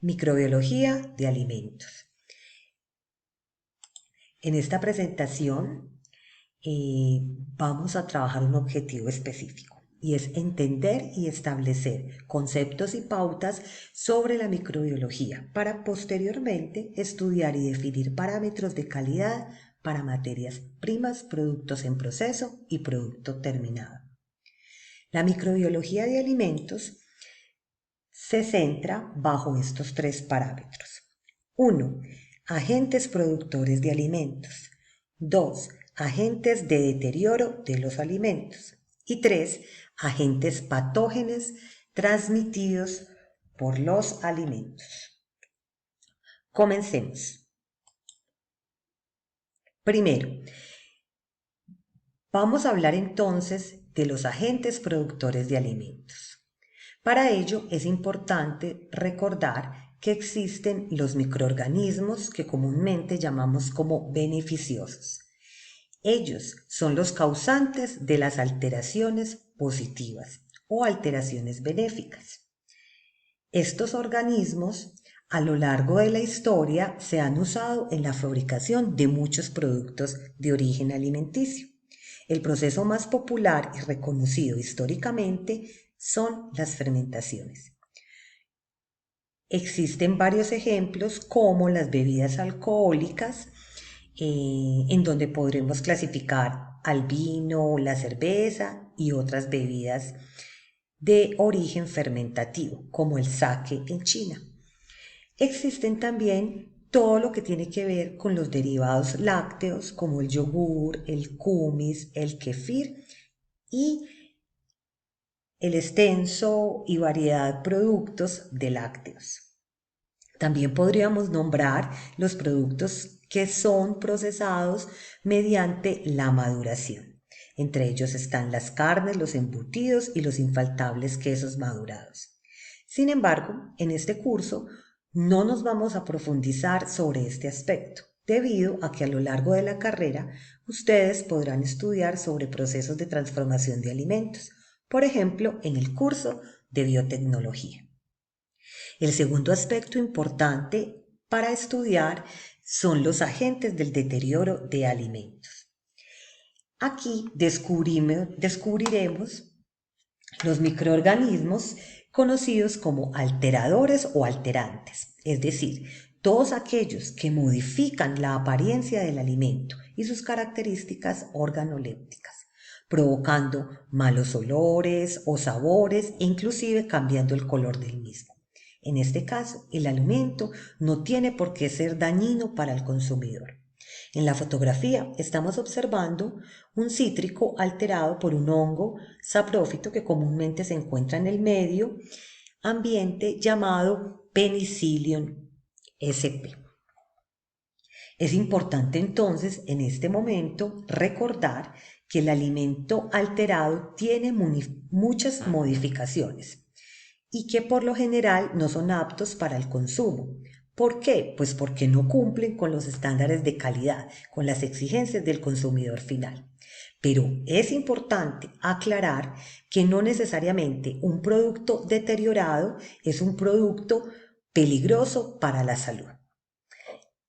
Microbiología de alimentos. En esta presentación vamos a trabajar un objetivo específico y es entender y establecer conceptos y pautas sobre la microbiología para posteriormente estudiar y definir parámetros de calidad para materias primas, productos en proceso y producto terminado. La microbiología de alimentos se centra bajo estos tres parámetros. 1. Agentes productores de alimentos. 2. Agentes de deterioro de los alimentos. Y 3. Agentes patógenos transmitidos por los alimentos. Comencemos. Primero, vamos a hablar entonces de los agentes productores de alimentos. Para ello es importante recordar que existen los microorganismos que comúnmente llamamos como beneficiosos. Ellos son los causantes de las alteraciones positivas o alteraciones benéficas. Estos organismos a lo largo de la historia se han usado en la fabricación de muchos productos de origen alimenticio. El proceso más popular y reconocido históricamente son las fermentaciones. Existen varios ejemplos como las bebidas alcohólicas, en donde podremos clasificar al vino, la cerveza y otras bebidas de origen fermentativo, como el sake en China. Existen también todo lo que tiene que ver con los derivados lácteos, como el yogur, el kumis, el kefir y el extenso y variedad de productos de lácteos. También podríamos nombrar los productos que son procesados mediante la maduración. Entre ellos están las carnes, los embutidos y los infaltables quesos madurados. Sin embargo, en este curso no nos vamos a profundizar sobre este aspecto, debido a que a lo largo de la carrera ustedes podrán estudiar sobre procesos de transformación de alimentos, por ejemplo, en el curso de biotecnología. El segundo aspecto importante para estudiar son los agentes del deterioro de alimentos. Aquí descubriremos los microorganismos conocidos como alteradores o alterantes, es decir, todos aquellos que modifican la apariencia del alimento y sus características organolépticas, provocando malos olores o sabores e inclusive cambiando el color del mismo. En este caso, el alimento no tiene por qué ser dañino para el consumidor. En la fotografía estamos observando un cítrico alterado por un hongo saprófito que comúnmente se encuentra en el medio ambiente llamado Penicillium sp. Es importante entonces en este momento recordar que el alimento alterado tiene muchas modificaciones y que por lo general no son aptos para el consumo. ¿Por qué? Pues porque no cumplen con los estándares de calidad, con las exigencias del consumidor final. Pero es importante aclarar que no necesariamente un producto deteriorado es un producto peligroso para la salud.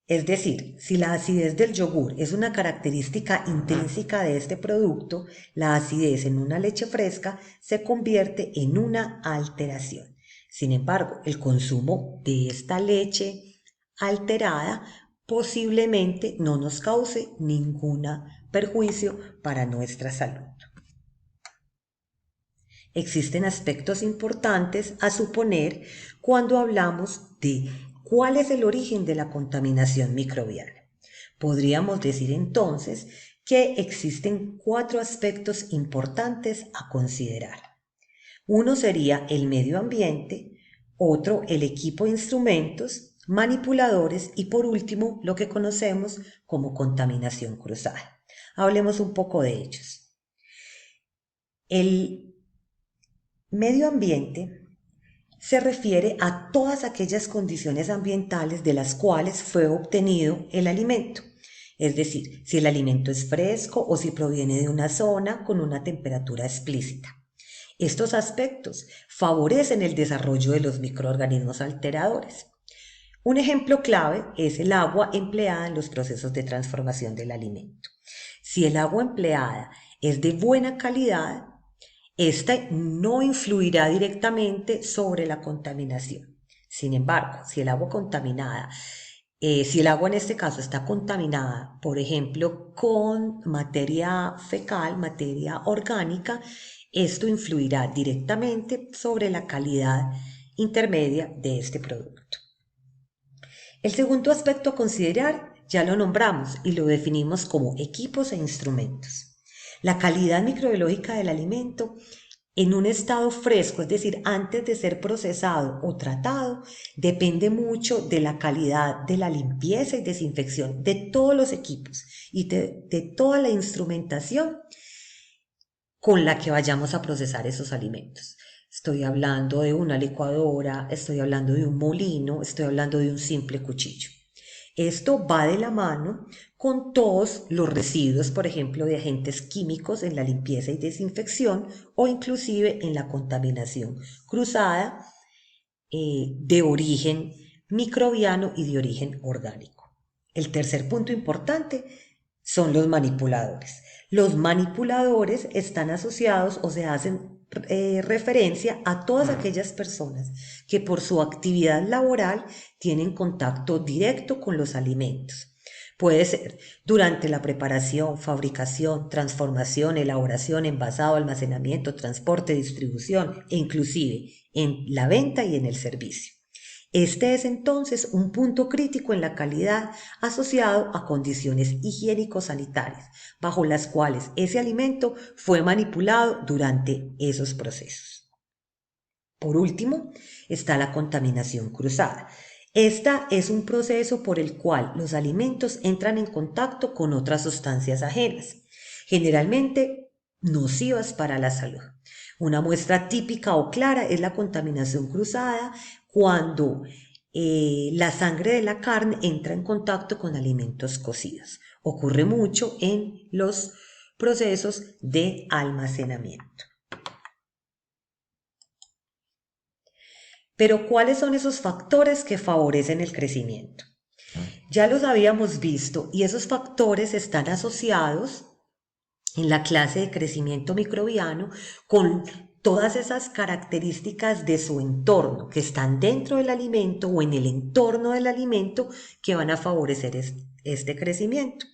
Es decir, si la acidez del yogur es una característica intrínseca de este producto, la acidez en una leche fresca se convierte en una alteración. Sin embargo, el consumo de esta leche alterada posiblemente no nos cause ningún perjuicio para nuestra salud. Existen aspectos importantes a suponer cuando hablamos de ¿cuál es el origen de la contaminación microbiana? Podríamos decir entonces que existen 4 aspectos importantes a considerar. Uno sería el medio ambiente, otro el equipo de instrumentos, manipuladores y por último lo que conocemos como contaminación cruzada. Hablemos un poco de ellos. El medio ambiente se refiere a todas aquellas condiciones ambientales de las cuales fue obtenido el alimento. Es decir, si el alimento es fresco o si proviene de una zona con una temperatura explícita. Estos aspectos favorecen el desarrollo de los microorganismos alteradores. Un ejemplo clave es el agua empleada en los procesos de transformación del alimento. Si el agua empleada es de buena calidad, esta no influirá directamente sobre la contaminación. Sin embargo, si el agua en este caso está contaminada, por ejemplo, con materia fecal, materia orgánica, esto influirá directamente sobre la calidad intermedia de este producto. El segundo aspecto a considerar ya lo nombramos y lo definimos como equipos e instrumentos. La calidad microbiológica del alimento en un estado fresco, es decir, antes de ser procesado o tratado, depende mucho de la calidad de la limpieza y desinfección de todos los equipos y de toda la instrumentación con la que vayamos a procesar esos alimentos. Estoy hablando de una licuadora, estoy hablando de un molino, estoy hablando de un simple cuchillo. Esto va de la mano con todos los residuos, por ejemplo, de agentes químicos en la limpieza y desinfección o inclusive en la contaminación cruzada de origen microbiano y de origen orgánico. El tercer punto importante son los manipuladores. Los manipuladores están asociados o se hacen referencia a todas aquellas personas que por su actividad laboral tienen contacto directo con los alimentos. Puede ser durante la preparación, fabricación, transformación, elaboración, envasado, almacenamiento, transporte, distribución e inclusive en la venta y en el servicio. Este es entonces un punto crítico en la calidad asociado a condiciones higiénico-sanitarias, bajo las cuales ese alimento fue manipulado durante esos procesos. Por último, está la contaminación cruzada. Esta es un proceso por el cual los alimentos entran en contacto con otras sustancias ajenas, generalmente nocivas para la salud. Una muestra típica o clara es la contaminación cruzada cuando la sangre de la carne entra en contacto con alimentos cocidos. Ocurre mucho en los procesos de almacenamiento. Pero ¿cuáles son esos factores que favorecen el crecimiento? Ya los habíamos visto y esos factores están asociados en la clase de crecimiento microbiano con todas esas características de su entorno que están dentro del alimento o en el entorno del alimento que van a favorecer este crecimiento.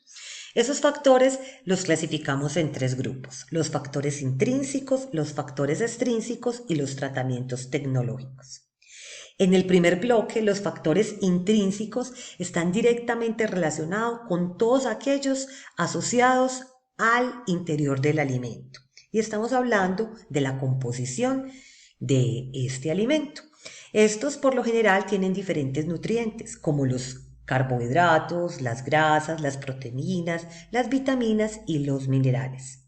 Esos factores los clasificamos en tres grupos: los factores intrínsecos, los factores extrínsecos y los tratamientos tecnológicos. En el primer bloque, los factores intrínsecos están directamente relacionados con todos aquellos asociados al interior del alimento. Y estamos hablando de la composición de este alimento. Estos por lo general tienen diferentes nutrientes, como los carbohidratos, las grasas, las proteínas, las vitaminas y los minerales.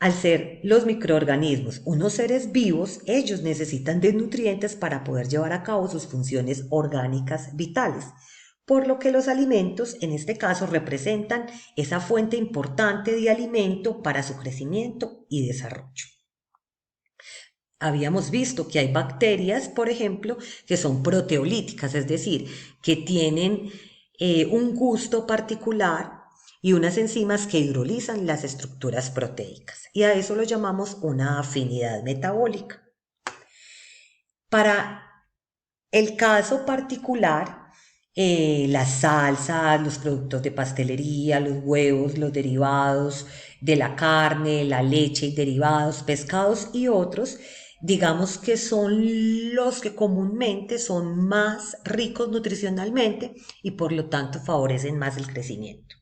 Al ser los microorganismos unos seres vivos, ellos necesitan de nutrientes para poder llevar a cabo sus funciones orgánicas vitales, por lo que los alimentos en este caso representan esa fuente importante de alimento para su crecimiento y desarrollo. Habíamos visto que hay bacterias, por ejemplo, que son proteolíticas, es decir, que tienen un gusto particular y unas enzimas que hidrolizan las estructuras proteicas. Y a eso lo llamamos una afinidad metabólica. Para el caso particular, las salsas, los productos de pastelería, los huevos, los derivados de la carne, la leche y derivados, pescados y otros, digamos que son los que comúnmente son más ricos nutricionalmente y por lo tanto favorecen más el crecimiento.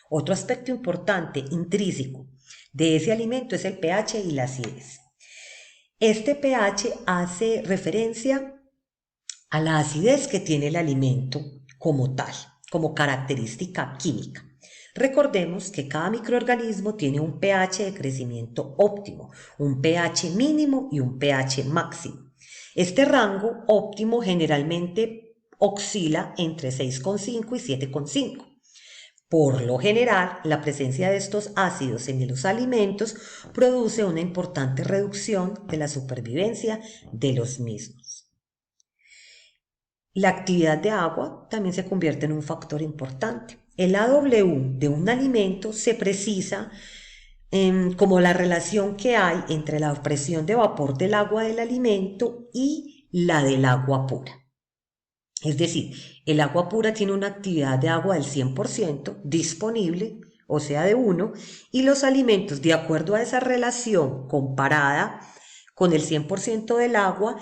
Otro aspecto importante, intrínseco, de ese alimento es el pH y la acidez. Este pH hace referencia a la acidez que tiene el alimento como tal, como característica química. Recordemos que cada microorganismo tiene un pH de crecimiento óptimo, un pH mínimo y un pH máximo. Este rango óptimo generalmente oscila entre 6,5 y 7,5. Por lo general, la presencia de estos ácidos en los alimentos produce una importante reducción de la supervivencia de los mismos. La actividad de agua también se convierte en un factor importante. El AW de un alimento se precisa como la relación que hay entre la presión de vapor del agua del alimento y la del agua pura. Es decir, el agua pura tiene una actividad de agua del 100% disponible, o sea, de 1, y los alimentos, de acuerdo a esa relación comparada con el 100% del agua,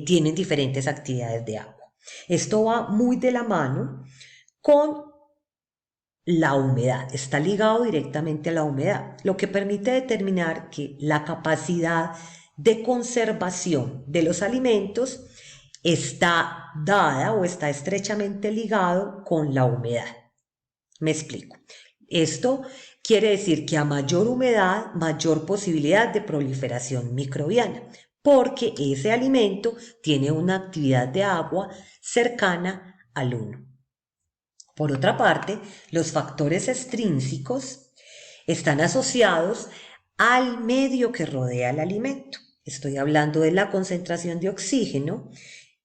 tienen diferentes actividades de agua. Esto va muy de la mano con la humedad, está ligado directamente a la humedad, lo que permite determinar que la capacidad de conservación de los alimentos está dada o está estrechamente ligado con la humedad. Me explico. Esto quiere decir que a mayor humedad, mayor posibilidad de proliferación microbiana, porque ese alimento tiene una actividad de agua cercana al 1. Por otra parte, los factores extrínsecos están asociados al medio que rodea el alimento. Estoy hablando de la concentración de oxígeno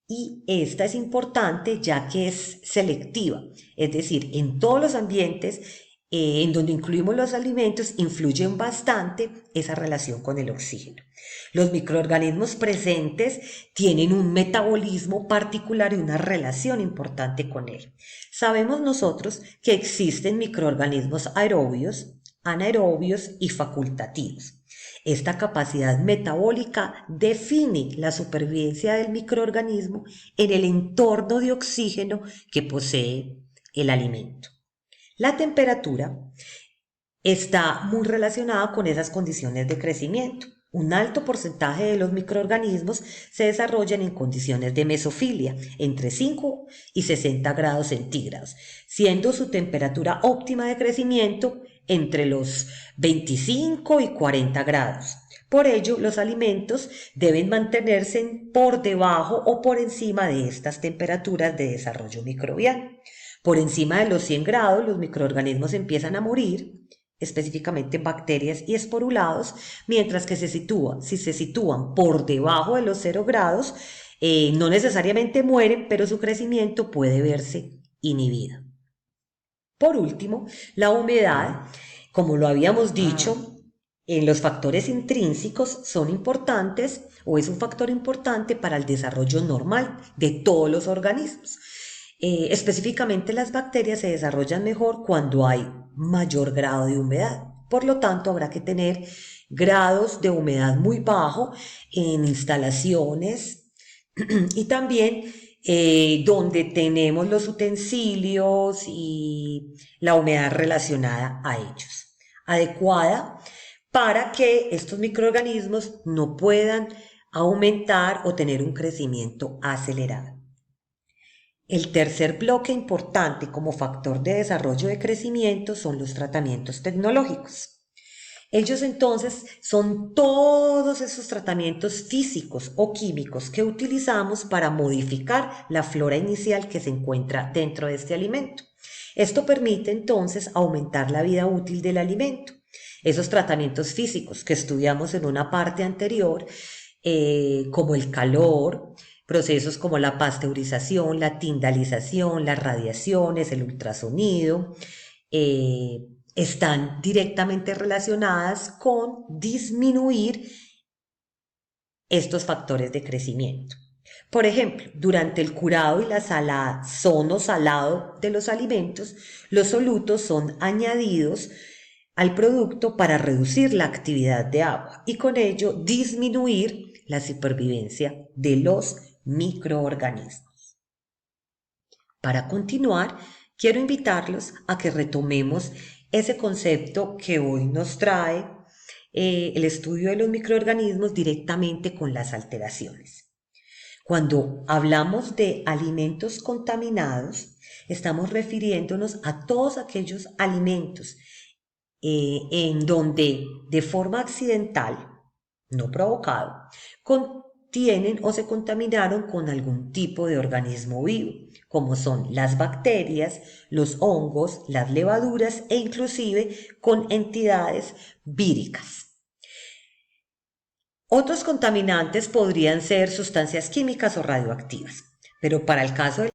y esta es importante ya que es selectiva, es decir, en todos los ambientes en donde incluimos los alimentos influyen bastante esa relación con el oxígeno. Los microorganismos presentes tienen un metabolismo particular y una relación importante con él. Sabemos nosotros que existen microorganismos aerobios, anaerobios y facultativos. Esta capacidad metabólica define la supervivencia del microorganismo en el entorno de oxígeno que posee el alimento. La temperatura está muy relacionada con esas condiciones de crecimiento. Un alto porcentaje de los microorganismos se desarrollan en condiciones de mesofilia, entre 5 y 60 grados centígrados, siendo su temperatura óptima de crecimiento entre los 25 y 40 grados. Por ello, los alimentos deben mantenerse por debajo o por encima de estas temperaturas de desarrollo microbiano. Por encima de los 100 grados, los microorganismos empiezan a morir, específicamente bacterias y esporulados, mientras que si se sitúan por debajo de los 0 grados, no necesariamente mueren, pero su crecimiento puede verse inhibido. Por último, la humedad, como lo habíamos dicho, en los factores intrínsecos son importantes o es un factor importante para el desarrollo normal de todos los organismos. Específicamente las bacterias se desarrollan mejor cuando hay mayor grado de humedad. Por lo tanto, habrá que tener grados de humedad muy bajo en instalaciones y también donde tenemos los utensilios y la humedad relacionada a ellos, adecuada para que estos microorganismos no puedan aumentar o tener un crecimiento acelerado. El tercer bloque importante como factor de desarrollo de crecimiento son los tratamientos tecnológicos. Ellos entonces son todos esos tratamientos físicos o químicos que utilizamos para modificar la flora inicial que se encuentra dentro de este alimento. Esto permite entonces aumentar la vida útil del alimento. Esos tratamientos físicos que estudiamos en una parte anterior, como el calor, procesos como la pasteurización, la tindalización, las radiaciones, el ultrasonido, están directamente relacionadas con disminuir estos factores de crecimiento. Por ejemplo, durante el curado y la salazón o salado de los alimentos, los solutos son añadidos al producto para reducir la actividad de agua y con ello disminuir la supervivencia de los microorganismos. Para continuar, quiero invitarlos a que retomemos ese concepto que hoy nos trae el estudio de los microorganismos directamente con las alteraciones. Cuando hablamos de alimentos contaminados, estamos refiriéndonos a todos aquellos alimentos en donde de forma accidental, no provocado, contienen o se contaminaron con algún tipo de organismo vivo, como son las bacterias, los hongos, las levaduras e inclusive con entidades víricas. Otros contaminantes podrían ser sustancias químicas o radioactivas, Pero para el caso